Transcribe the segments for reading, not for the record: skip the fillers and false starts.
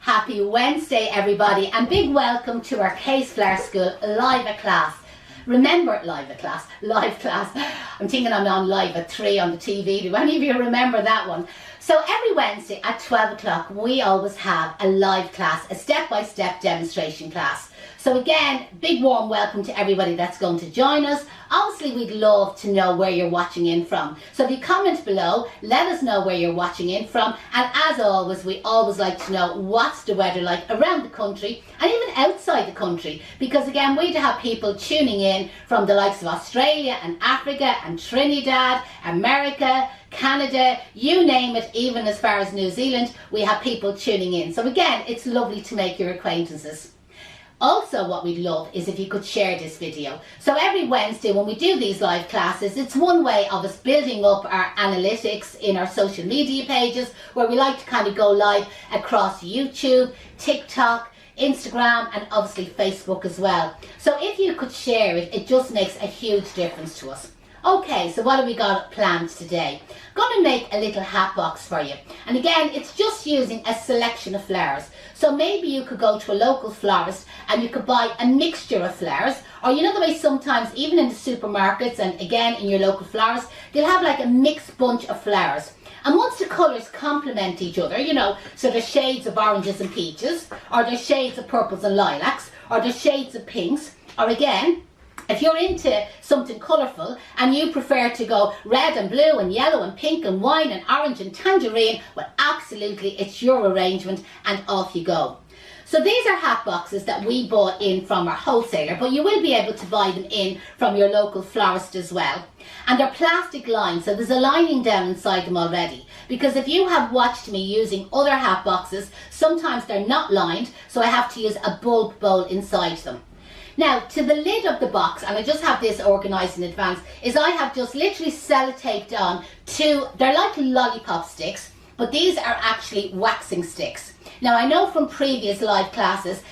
Happy Wednesday, everybody, and big welcome to our Case Flower School live at class. Remember, live class. I'm thinking I'm on live at 3 on the TV. Do any of you remember that one? So every Wednesday at 12 o'clock, we always have a live class, a step-by-step demonstration class. So again, big warm welcome to everybody that's going to join us. Obviously, we'd love to know where you're watching in from. So if you comment below, let us know where you're watching in from. And as always, we always like to know what's the weather like around the country and even outside the country. Because again, we do have people tuning in from the likes of Australia and Africa and Trinidad, America, Canada, you name it, even as far as New Zealand, we have people tuning in. So again, it's lovely to make your acquaintances. Also, what we'd love is if you could share this video. So every Wednesday when we do these live classes, it's one way of us building up our analytics in our social media pages, where we like to kind of go live across YouTube, TikTok, Instagram, and obviously Facebook as well. So if you could share it, it just makes a huge difference to us. Okay, so what have we got planned today? I'm going to make a little hat box for you. And again, it's just using a selection of flowers. So maybe you could go to a local florist and you could buy a mixture of flowers. Or you know the way sometimes, even in the supermarkets and again in your local florist, they'll have like a mixed bunch of flowers. And once the colours complement each other, you know, so there's shades of oranges and peaches, or there's shades of purples and lilacs, or there's shades of pinks, or again, if you're into something colourful and you prefer to go red and blue and yellow and pink and wine and orange and tangerine, well, absolutely, it's your arrangement and off you go. So these are hat boxes that we bought in from our wholesaler, but you will be able to buy them in from your local florist as well. And they're plastic lined, so there's a lining down inside them already. Because if you have watched me using other hat boxes, sometimes they're not lined, so I have to use a bulb bowl inside them. Now, to the lid of the box, and I just have this organised in advance, is I have just literally sellotaped on they're like lollipop sticks, but these are actually waxing sticks. Now, I know from previous live classes,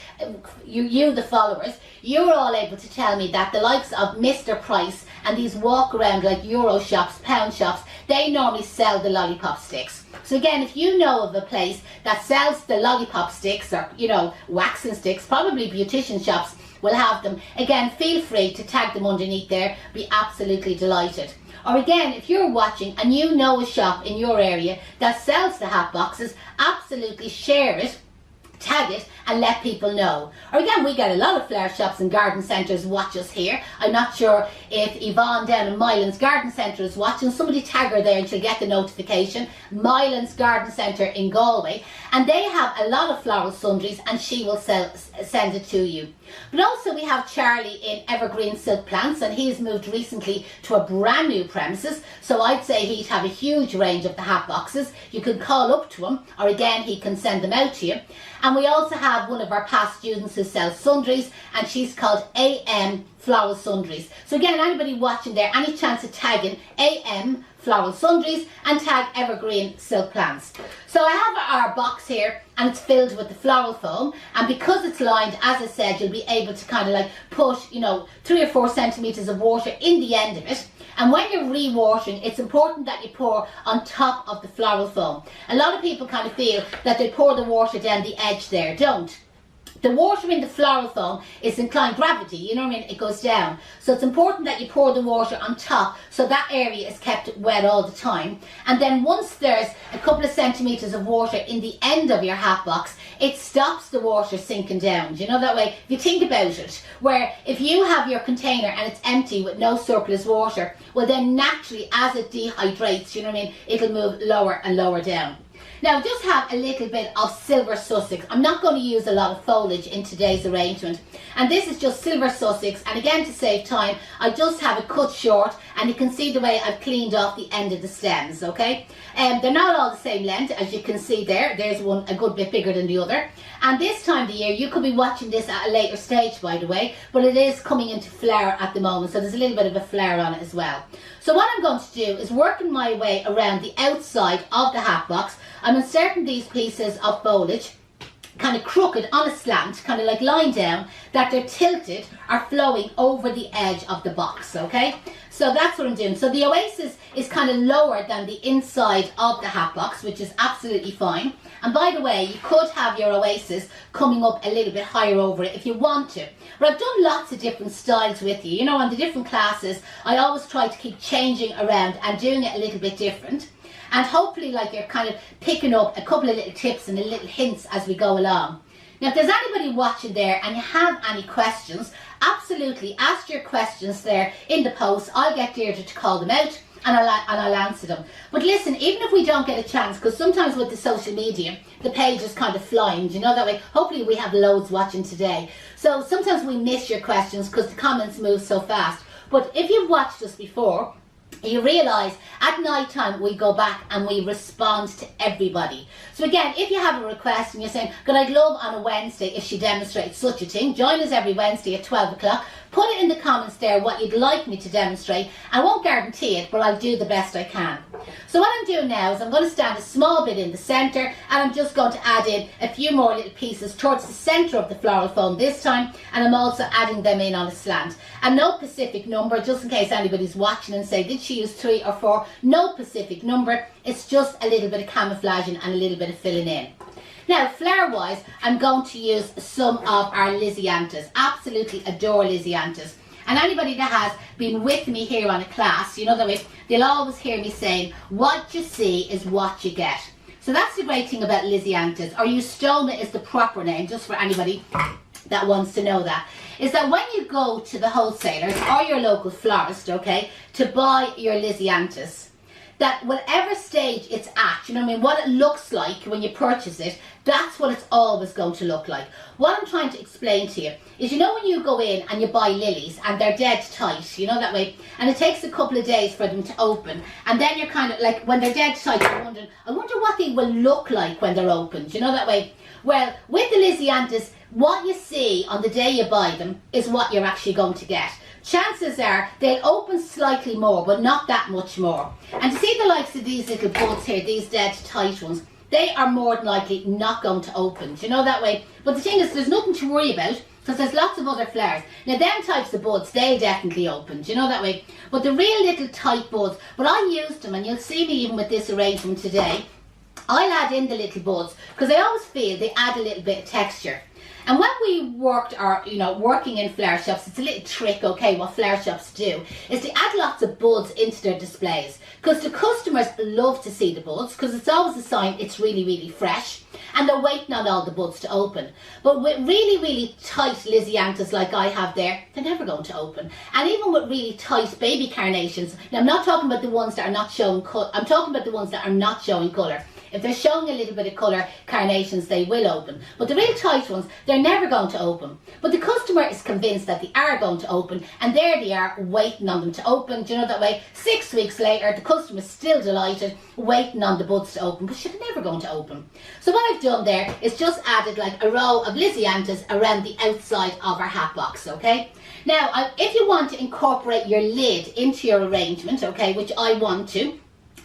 you the followers, you're all able to tell me that the likes of Mr. Price and these walk around like Euro shops, pound shops, they normally sell the lollipop sticks. So again, if you know of a place that sells the lollipop sticks or, you know, waxing sticks, probably beautician shops will have them. Again, feel free to tag them underneath there. Be absolutely delighted. Or again, if you're watching and you know a shop in your area that sells the hat boxes, absolutely share it, tag it, and let people know. Or again, we get a lot of flower shops and garden centres watch us here. I'm not sure if Yvonne down in Mylands Garden Centre is watching. Somebody tag her there and she'll get the notification. Mylands Garden Centre in Galway. And they have a lot of floral sundries and she will send it to you. But also we have Charlie in Evergreen Silk Plants, and he's moved recently to a brand new premises. So I'd say he'd have a huge range of the hat boxes. You can call up to him, or again, he can send them out to you. And we also have one of our past students who sells sundries, and she's called AM Floral Sundries. So again, anybody watching there, any chance of tagging AM Floral Sundries and tag Evergreen Silk Plants. So I have our box here and it's filled with the floral foam, and because it's lined, as I said, you'll be able to kind of like push, you know, 3 or 4 centimetres of water in the end of it. And when you're re-watering, it's important that you pour on top of the floral foam. A lot of people kind of feel that they pour the water down the edge there. Don't. The water in the floral foam is inclined gravity, you know what I mean? It goes down. So it's important that you pour the water on top so that area is kept wet all the time. And then once there's a couple of centimetres of water in the end of your hat box, it stops the water sinking down. Do you know that way? If you think about it, where if you have your container and it's empty with no surplus water, well then naturally as it dehydrates, you know what I mean, it'll move lower and lower down. Now, just have a little bit of silver Sussex. I'm not going to use a lot of foliage in today's arrangement. And this is just silver Sussex. And again, to save time, I just have it cut short. And you can see the way I've cleaned off the end of the stems, okay? They're not all the same length, as you can see there. There's one a good bit bigger than the other. And this time of the year, you could be watching this at a later stage, by the way. But it is coming into flower at the moment. So there's a little bit of a flower on it as well. So what I'm going to do is working my way around the outside of the hat box. I'm inserting these pieces of foliage kind of crooked on a slant, kind of like lying down, that they're tilted or flowing over the edge of the box, okay? So that's what I'm doing. So the Oasis is kind of lower than the inside of the hat box, which is absolutely fine. And by the way, you could have your Oasis coming up a little bit higher over it if you want to. But I've done lots of different styles with you. You know, on the different classes, I always try to keep changing around and doing it a little bit different. And hopefully, like, you're kind of picking up a couple of little tips and little hints as we go along. Now, if there's anybody watching there and you have any questions, absolutely ask your questions there in the post. I'll get Deirdre to call them out and I'll answer them. But listen, even if we don't get a chance, because sometimes with the social media, the page is kind of flying, you know, that way. Hopefully we have loads watching today. So sometimes we miss your questions because the comments move so fast. But if you've watched us before, you realise at night time we go back and we respond to everybody. So again, if you have a request and you're saying, "God, I'd love on a Wednesday if she demonstrates such a thing," join us every Wednesday at 12 o'clock. Put it in the comments there what you'd like me to demonstrate. I won't guarantee it, but I'll do the best I can. So what I'm doing now is I'm going to stand a small bit in the centre, and I'm just going to add in a few more little pieces towards the centre of the floral foam this time, and I'm also adding them in on a slant. And no specific number, just in case anybody's watching and say, did she use 3 or 4? No specific number, it's just a little bit of camouflaging and a little bit of filling in. Now, flower wise, I'm going to use some of our Lysianthus. Absolutely adore Lysianthus. And anybody that has been with me here on a class, you know that way, they'll always hear me saying, what you see is what you get. So that's the great thing about Lysianthus, or Eustoma is the proper name, just for anybody that wants to know that, is that when you go to the wholesalers or your local florist, okay, to buy your Lysianthus, that whatever stage it's at, you know what I mean, what it looks like when you purchase it, that's what it's always going to look like. What I'm trying to explain to you is, you know, when you go in and you buy lilies and they're dead tight, you know that way, and it takes a couple of days for them to open, and then you're kind of like, when they're dead tight, you're wondering, I wonder what they will look like when they're opened, you know that way. Well, with the Lysianthus, what you see on the day you buy them is what you're actually going to get. Chances are they'll open slightly more, but not that much more. And to see the likes of these little buds here, these dead tight ones, they are more than likely not going to open. Do you know that way? But the thing is, there's nothing to worry about because there's lots of other flowers. Now, them types of buds, they'll definitely open. Do you know that way? But the real little tight buds, but I used them, and you'll see me even with this arrangement today, I'll add in the little buds because I always feel they add a little bit of texture. And when we working in flower shops, it's a little trick, okay, what flower shops do, is to add lots of buds into their displays. Because the customers love to see the buds, because it's always a sign it's really, really fresh. And they're waiting on all the buds to open. But with really, really tight Lysianthus like I have there, they're never going to open. And even with really tight baby carnations, now I'm not talking about the ones that are not showing colour, I'm talking about the ones that are not showing colour. If they're showing a little bit of colour, carnations, they will open. But the real tight ones, they're never going to open. But the customer is convinced that they are going to open, and there they are waiting on them to open. Do you know that way? 6 weeks later, the customer's still delighted, waiting on the buds to open, but she's never going to open. So what I've done there is just added like a row of Lysianthus around the outside of our hat box, okay? Now, if you want to incorporate your lid into your arrangement, okay, which I want to,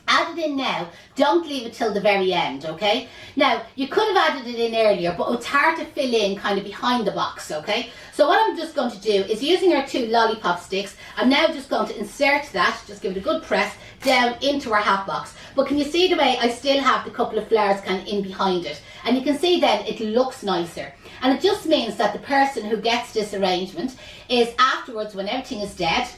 add it in now, don't leave it till the very end, okay? Now, you could have added it in earlier, but it's hard to fill in kind of behind the box, okay? So what I'm just going to do is, using our 2 lollipop sticks, I'm now just going to insert that, just give it a good press, down into our hat box. But can you see the way I still have the couple of flowers kind of in behind it? And you can see then it looks nicer. And it just means that the person who gets this arrangement is afterwards, when everything is dead,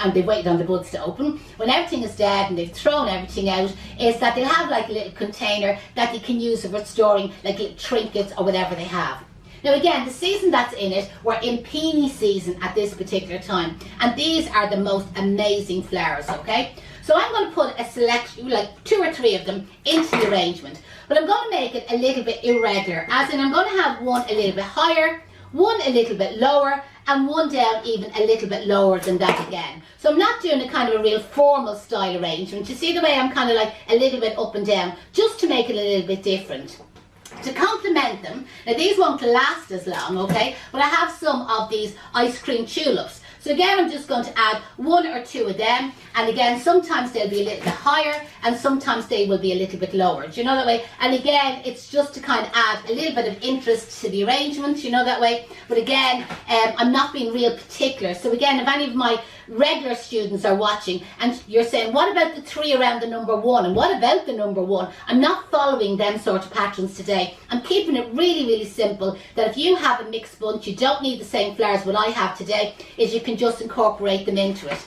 and they've waited on the buds to open, when everything is dead and they've thrown everything out, is that they'll have like a little container that they can use for storing like little trinkets or whatever they have. Now again, the season that's in it, we're in peony season at this particular time, and these are the most amazing flowers, okay? So I'm going to put a selection, like 2 or 3 of them, into the arrangement, but I'm going to make it a little bit irregular, as in I'm going to have one a little bit higher, one a little bit lower, and one down even a little bit lower than that again. So I'm not doing a kind of a real formal style arrangement. You see the way I'm kind of like a little bit up and down, just to make it a little bit different. To complement them, now these won't last as long, okay, but I have some of these ice cream tulips. So So again, I'm just going to add 1 or 2 of them. And again, sometimes they'll be a little bit higher and sometimes they will be a little bit lower. Do you know that way? And again, it's just to kind of add a little bit of interest to the arrangement, you know that way. But again, I'm not being real particular. So again, if any of my regular students are watching and you're saying, what about the 3 around the number 1? And what about the number 1? I'm not following them sort of patterns today. I'm keeping it really, really simple, that if you have a mixed bunch, you don't need the same flowers what I have today, is you can just incorporate them into it.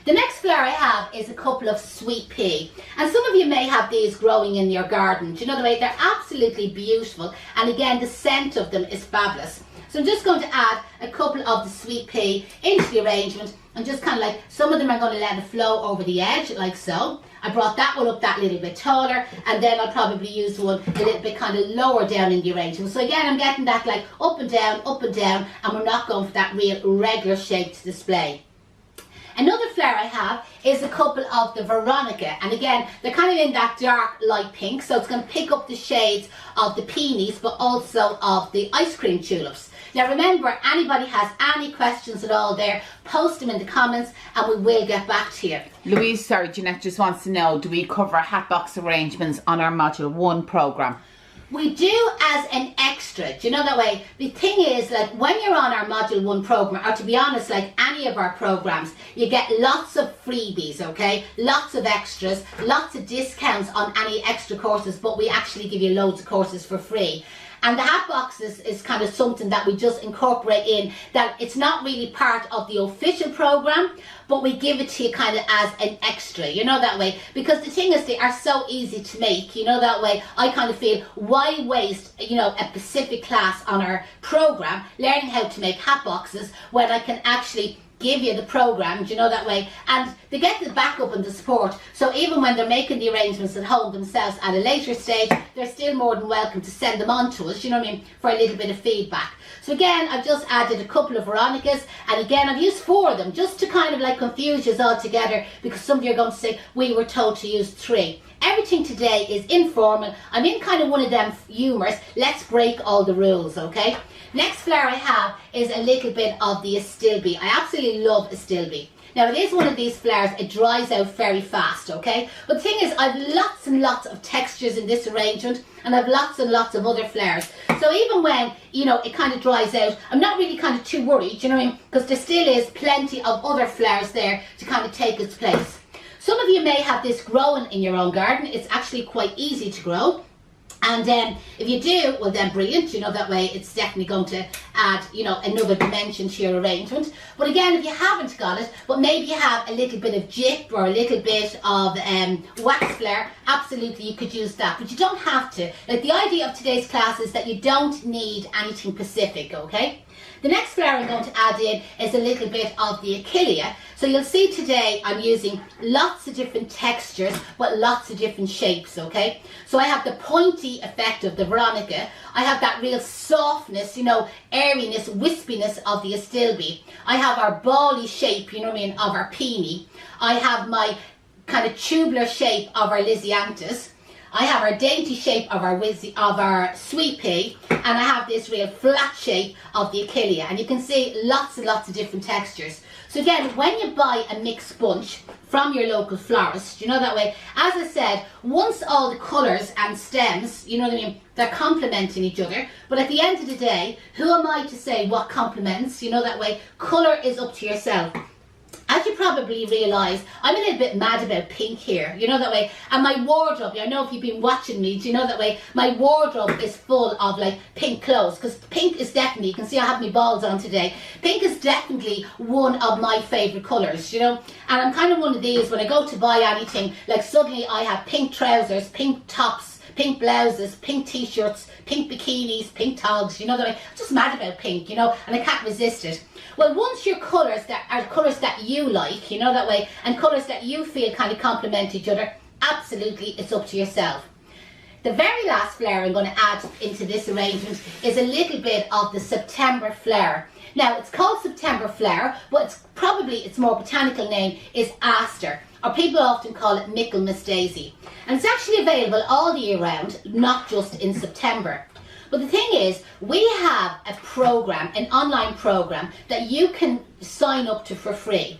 The next flower I have is a couple of sweet pea, and some of you may have these growing in your garden. Do you know the way? They're absolutely beautiful, and again, the scent of them is fabulous. So I'm just going to add a couple of the sweet pea into the arrangement, and just kind of like, some of them are going to let it flow over the edge like so. I brought that one up that little bit taller, and then I'll probably use one a little bit kind of lower down in the arrangement. So again, I'm getting that like up and down, and we're not going for that real regular shaped display. Another flower I have is a couple of the Veronica, and again, they're kind of in that dark light pink, so it's going to pick up the shades of the peonies, but also of the ice cream tulips. Now remember, anybody has any questions at all there, post them in the comments and we will get back to you. Louise, sorry, Janette just wants to know, do we cover hat box arrangements on our Module 1 programme? We do as an extra, do you know that way? The thing is, like, when you're on our Module 1 programme, or to be honest, like any of our programmes, you get lots of freebies, okay? Lots of extras, lots of discounts on any extra courses, but we actually give you loads of courses for free. And the hat boxes is kind of something that we just incorporate in, that it's not really part of the official programme, but we give it to you kind of as an extra, you know that way. Because the thing is, they are so easy to make, you know that way. I kind of feel, why waste, you know, a specific class on our programme learning how to make hat boxes when I can actually give you the program, do you know that way? And they get the backup and the support, so even when they're making the arrangements at home themselves at a later stage, they're still more than welcome to send them on to us, you know what I mean, for a little bit of feedback. So again, I've just added a couple of Veronicas, and again, I've used 4 of them just to kind of like confuse you all together, because some of you are going to say, we were told to use 3. Everything today is informal. I'm in kind of one of them humours, let's break all the rules, okay? Next flower I have is a little bit of the Astilbe. I absolutely love Astilbe. Now it is one of these flowers, it dries out very fast, okay? But the thing is, I've lots and lots of textures in this arrangement, and I've lots and lots of other flowers. So even when, you know, it kind of dries out, I'm not really kind of too worried, you know what I mean? Because there still is plenty of other flowers there to kind of take its place. Some of you may have this growing in your own garden. It's actually quite easy to grow. And if you do, well then brilliant, you know, that way it's definitely going to add, you know, another dimension to your arrangement. But again, if you haven't got it, but maybe you have a little bit of gyp or a little bit of wax flower, absolutely you could use that, but you don't have to. Like, the idea of today's class is that you don't need anything specific, okay? The next flower I'm going to add in is a little bit of the Achillea. So you'll see today I'm using lots of different textures, but lots of different shapes, okay? So I have the pointy effect of the Veronica. I have that real softness, you know, airiness, wispiness of the Astilbe. I have our bally shape, you know what I mean, of our peony. I have my kind of tubular shape of our Lysianthus. I have our dainty shape of our sweet pea, and I have this real flat shape of the Achillea, and you can see lots and lots of different textures. So again, when you buy a mixed bunch from your local florist, you know that way, as I said, once all the colours and stems, you know what I mean, they're complementing each other, but at the end of the day, who am I to say what complements, you know that way, colour is up to yourself. As you probably realise, I'm a little bit mad about pink here, you know that way, and my wardrobe, I know if you've been watching me, do you know that way, my wardrobe is full of like pink clothes, because pink is definitely, you can see I have my balls on today, pink is definitely one of my favourite colours, you know, and I'm kind of one of these, when I go to buy anything, like suddenly I have pink trousers, pink tops, pink blouses, pink t-shirts, pink bikinis, pink togs, you know that way, I'm just mad about pink, you know, and I can't resist it. Well, once your colours that are colours that you like, you know that way, and colours that you feel kind of complement each other, absolutely it's up to yourself. The very last flower I'm going to add into this arrangement is a little bit of the September flower. Now, it's called September flower, but its more botanical name is aster, or people often call it Michaelmas daisy. And it's actually available all year round, not just in September. But the thing is, we have a program, an online program that you can sign up to for free.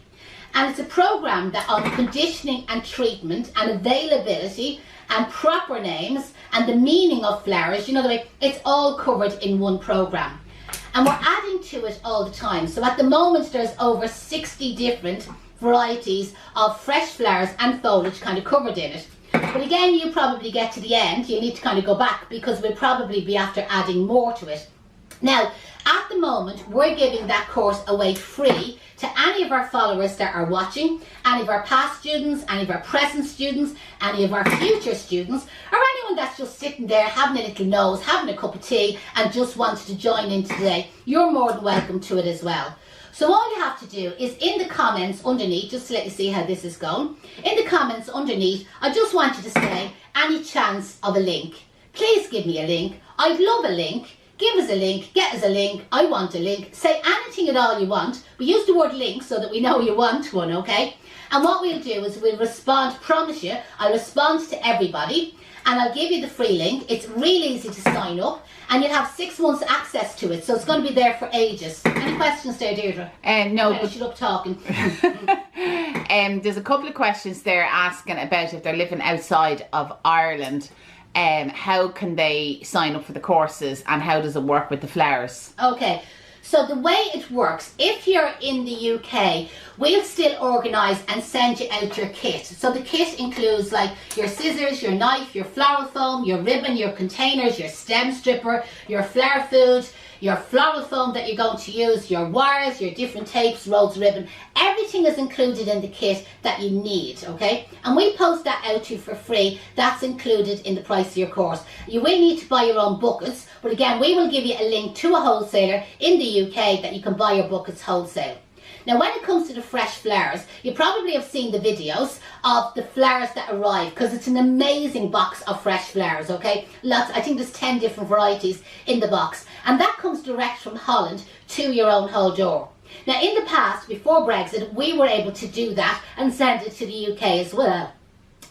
And it's a program that on conditioning and treatment and availability and proper names and the meaning of flowers, you know the way, it's all covered in one program. And we're adding to it all the time. So at the moment there's over 60 different varieties of fresh flowers and foliage kind of covered in it. But again, you probably get to the end, you need to kind of go back because we'll probably be after adding more to it. Now, at the moment, we're giving that course away free to any of our followers that are watching, any of our past students, any of our present students, any of our future students, or anyone that's just sitting there having a little nose, having a cup of tea and just wanted to join in today. You're more than welcome to it as well. So all you have to do is in the comments underneath, just to let you see how this is going, in the comments underneath, I just want you to say any chance of a link. Please give me a link. I'd love a link. Give us a link, get us a link, I want a link. Say anything at all you want, but use the word link so that we know you want one, okay? And what we'll do is we'll respond, promise you, I'll respond to everybody and I'll give you the free link. It's really easy to sign up and you'll have 6 months access to it, so it's going to be there for ages. Any questions there, Deirdre? No. I should up talking. There's a couple of questions there asking about if they're living outside of Ireland. How can they sign up for the courses and how does it work with the flowers? Okay, so the way it works, if you're in the UK, we'll still organise and send you out your kit. So the kit includes like your scissors, your knife, your floral foam, your ribbon, your containers, your stem stripper, your flower food, your floral foam that you're going to use, your wires, your different tapes, rolls, ribbon. Everything is included in the kit that you need, okay? And we post that out to you for free. That's included in the price of your course. You will need to buy your own buckets, but again, we will give you a link to a wholesaler in the UK that you can buy your buckets wholesale. Now, when it comes to the fresh flowers, you probably have seen the videos of the flowers that arrive because it's an amazing box of fresh flowers, okay? Lots, I think there's 10 different varieties in the box. And that comes direct from Holland to your own whole door. Now, in the past, before Brexit, we were able to do that and send it to the UK as well.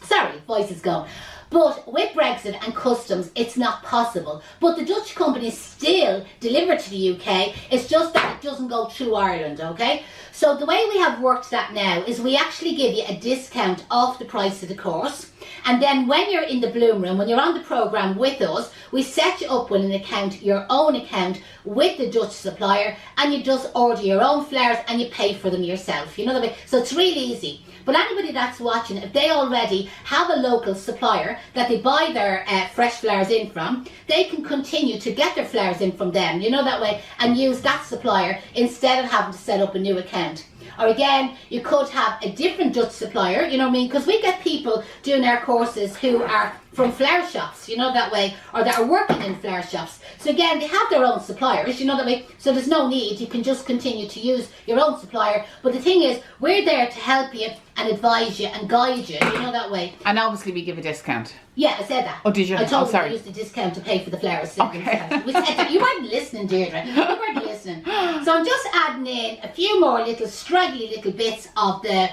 Sorry, voice is gone. But with Brexit and customs, it's not possible. But the Dutch companies still deliver to the UK. It's just that it doesn't go through Ireland, okay? So the way we have worked that now is we actually give you a discount off the price of the course. And then when you're in the Bloom Room, when you're on the programme with us, we set you up with an account, your own account with the Dutch supplier, and you just order your own flowers and you pay for them yourself. You know what I mean? So it's really easy. But anybody that's watching, if they already have a local supplier that they buy their fresh flowers in from, they can continue to get their flowers in from them, you know, that way, and use that supplier instead of having to set up a new account. Or again, you could have a different Dutch supplier, you know what I mean? Because we get people doing our courses who are from flower shops, you know, that way, or that are working in flower shops. So again, they have their own suppliers, you know, that way, so there's no need, you can just continue to use your own supplier. But the thing is, we're there to help you and advise you and guide you, you know, that way. And obviously we give a discount. Yeah, I said that. Oh, did you? I told sorry. you I used the discount to pay for the flowers. Okay. We said that. You weren't listening, Deirdre. You weren't listening. So I'm just adding in a few more little straggly little bits of the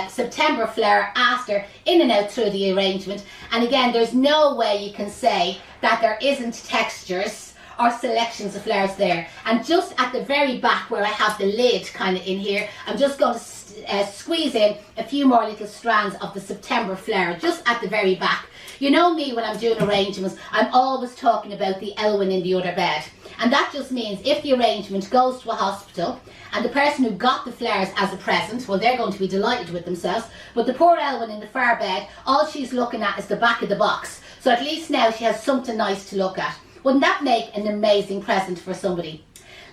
September flower after in and out through the arrangement. And again, there's no way you can say that there isn't textures or selections of flowers there. And just at the very back where I have the lid kind of in here, I'm just going to squeeze in a few more little strands of the September flower just at the very back. You know me, when I'm doing arrangements, I'm always talking about the Elwyn in the other bed. And that just means if the arrangement goes to a hospital and the person who got the flowers as a present, well, they're going to be delighted with themselves. But the poor Elwyn in the far bed, all she's looking at is the back of the box. So at least now she has something nice to look at. Wouldn't that make an amazing present for somebody?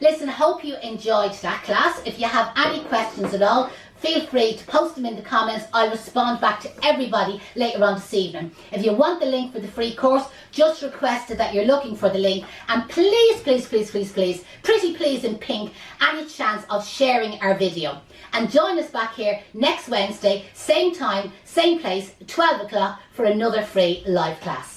Listen, I hope you enjoyed that class. If you have any questions at all, feel free to post them in the comments. I'll respond back to everybody later on this evening. If you want the link for the free course, just request that you're looking for the link. And please, please, please, please, please, pretty please in pink, any chance of sharing our video. And join us back here next Wednesday, same time, same place, 12 o'clock for another free live class.